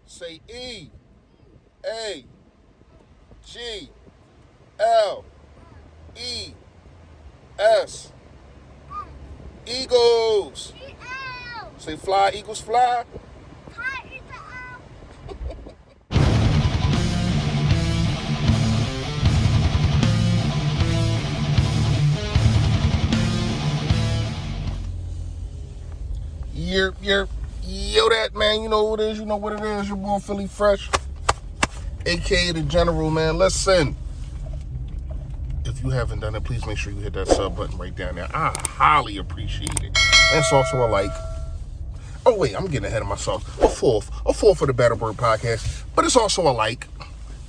Say E, A, G, L, E, S. Eagles. Say fly, Eagles fly. Yo, that man, you know what it is, your boy Philly Fresh, aka the General, man. Listen, if you haven't done it, please make sure you hit that sub button right down there. I highly appreciate it. And it's also a like. Oh wait, I'm getting ahead of myself. A fourth for the Better Bird podcast, but it's also a like,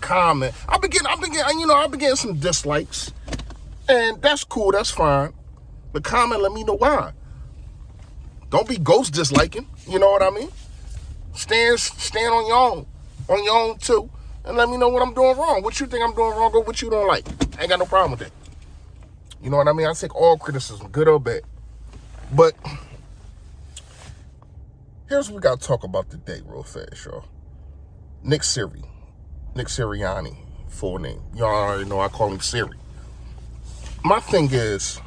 comment. I've been getting some dislikes, and that's cool, that's fine. But comment, let me know why. Don't be ghost disliking, you know what I mean? Stand on your own too, and let me know what I'm doing wrong. What you think I'm doing wrong or what you don't like. I ain't got no problem with that. You know what I mean? I take all criticism, good or bad. But here's what we got to talk about today real fast, y'all. Nick Sirianni, full name. Y'all already know I call him Siri. My thing is,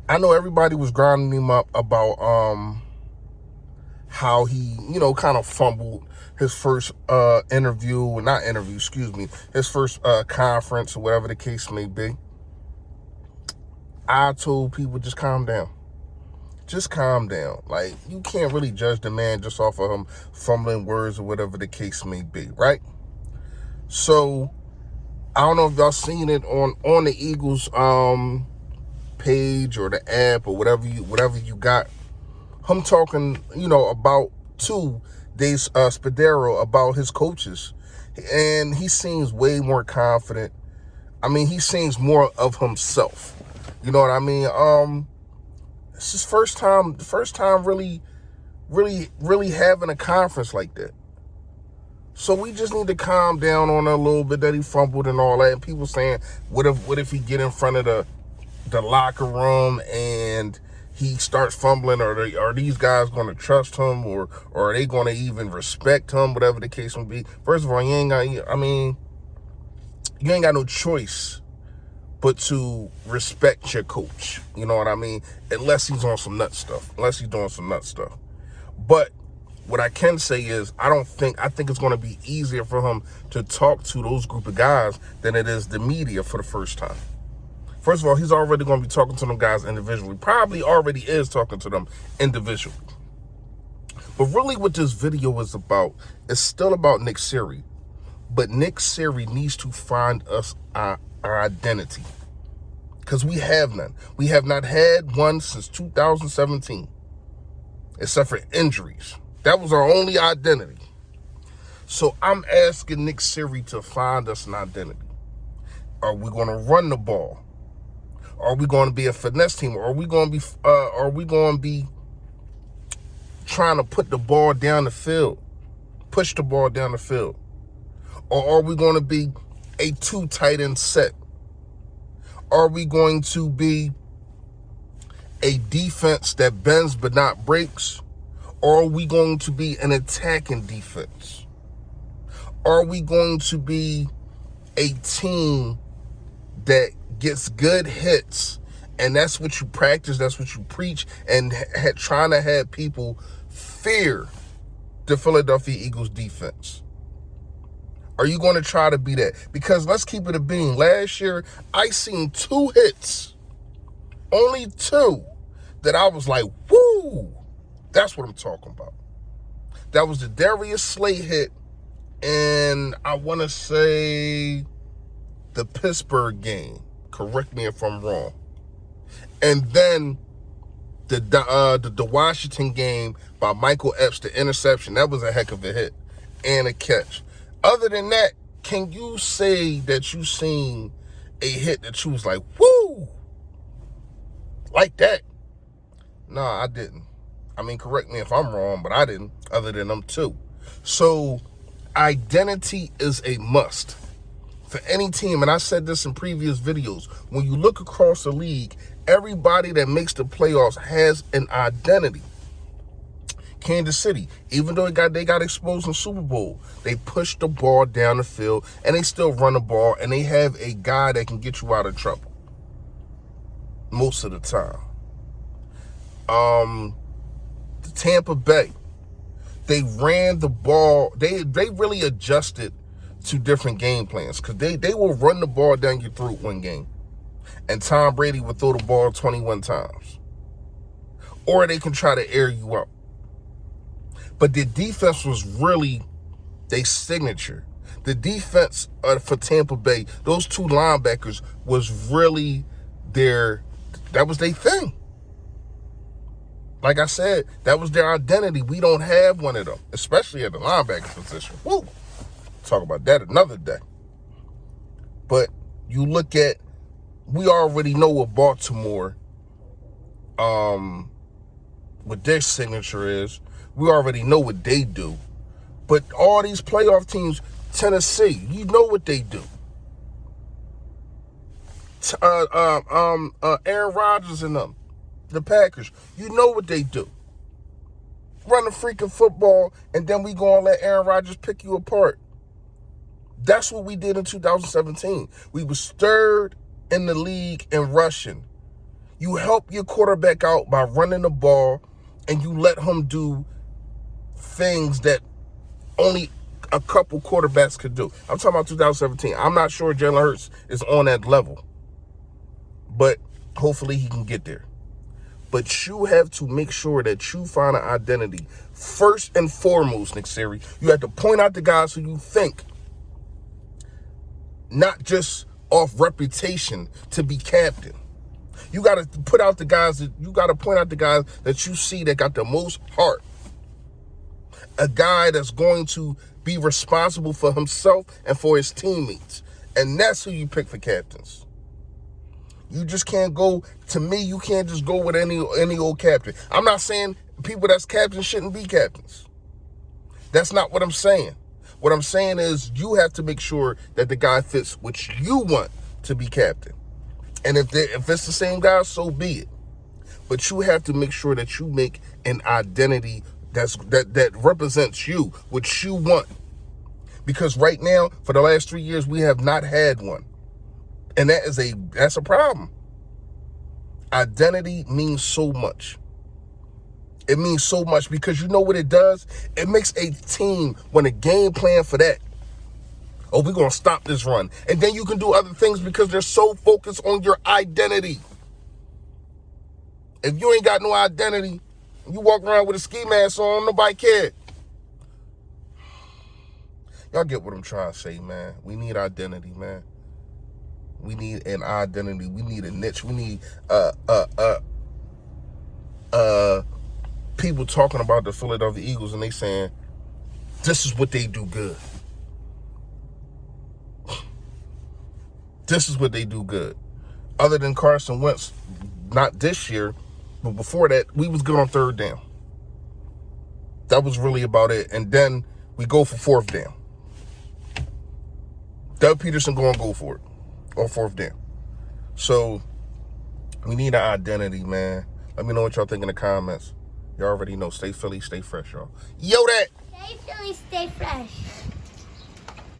I know everybody was grinding him up about how he, kind of fumbled his first his first conference or whatever the case may be. I told people, just calm down. Just calm down. Like, you can't really judge the man just off of him fumbling words or whatever the case may be, right? So, I don't know if y'all seen it on the Eagles page or the app or whatever you got. Him talking, about Dave Spadero, about his coaches. And he seems way more confident. I mean, he seems more of himself. You know what I mean? It's his first time really having a conference like that. So we just need to calm down on it a little bit that he fumbled and all that. And people saying, what if he get in front of the locker room and he starts fumbling, or are these guys going to trust him, or are they going to even respect him, whatever the case may be? First of all, you ain't got no choice but to respect your coach. You know what I mean? Unless he's on some nut stuff. Unless he's doing some nut stuff. But what I can say is, I think it's going to be easier for him to talk to those group of guys than it is the media for the first time. First of all, he's already going to be talking to them guys individually. Probably already is talking to them individually. But really what this video is about, it's still about Nick Siri. But Nick Siri needs to find us our identity. Because we have none. We have not had one since 2017. Except for injuries. That was our only identity. So I'm asking Nick Siri to find us an identity. Are we going to run the ball? Are we going to be a finesse team? Or are we going to be trying to put the ball down the field? Push the ball down the field? Or are we going to be a 2 tight end set? Are we going to be a defense that bends but not breaks? Or are we going to be an attacking defense? Are we going to be a team that gets good hits, and that's what you practice, that's what you preach, and trying to have people fear the Philadelphia Eagles defense? Are you going to try to be that? Because let's keep it a bean. Last year, I seen 2 hits, only 2, that I was like, woo, that's what I'm talking about. That was the Darius Slay hit, and I want to say the Pittsburgh game. Correct me if I'm wrong. And then the Washington game by Michael Epps, the interception, that was a heck of a hit and a catch. Other than that, can you say that you seen a hit that you was like, woo, like that? No, I didn't. I mean, correct me if I'm wrong, but I didn't, other than them 2. So identity is a must for any team. And I said this in previous videos. When you look across the league, everybody that makes the playoffs has an identity. Kansas City, even though they got exposed in Super Bowl, they pushed the ball down the field, and they still run the ball, and they have a guy that can get you out of trouble most of the time. The Tampa Bay, they ran the ball. They really adjusted to different game plans, because they will run the ball down your throat one game, and Tom Brady will throw the ball 21 times. Or they can try to air you out. But the defense was really their signature. The defense for Tampa Bay, those two linebackers, was really that was their thing. Like I said, that was their identity. We don't have one of them, especially at the linebacker position. Woo! Talk about that another day. But you look at, we already know what Baltimore, what their signature is. We already know what they do. But all these playoff teams, Tennessee, you know what they do. Aaron Rodgers and them, the Packers, you know what they do. Run the freaking football, and then we gonna let Aaron Rodgers pick you apart. That's what we did in 2017. We was third in the league in rushing. You help your quarterback out by running the ball, and you let him do things that only a couple quarterbacks could do. I'm talking about 2017. I'm not sure Jalen Hurts is on that level, but hopefully he can get there. But you have to make sure that you find an identity. First and foremost, Nick Siri, you have to point out the guys who you think, not just off reputation, to be captain. You got to point out the guys that you see that got the most heart. A guy that's going to be responsible for himself and for his teammates. And that's who you pick for captains. You just can't go, to me, you can't just go with any old captain. I'm not saying people that's captains shouldn't be captains. That's not what I'm saying. What I'm saying is you have to make sure that the guy fits what you want to be captain. And if it's the same guy, so be it. But you have to make sure that you make an identity that represents you, what you want. Because right now, for the last 3 years, we have not had one. And that's a problem. Identity means so much. It means so much because you know what it does? It makes a team want a game plan for that. Oh, we're going to stop this run. And then you can do other things because they're so focused on your identity. If you ain't got no identity, you walk around with a ski mask on, nobody care. Y'all get what I'm trying to say, man. We need identity, man. We need an identity. We need a niche. We need people talking about the Philadelphia Eagles and they saying, this is what they do good. This is what they do good. Other than Carson Wentz, not this year, but before that, we was good on third down. That was really about it. And then we go for fourth down. Doug Peterson go for it on fourth down. So we need an identity, man. Let me know what y'all think in the comments. Y'all already know. Stay Philly, stay fresh, y'all. Yo, that. Stay Philly, stay fresh.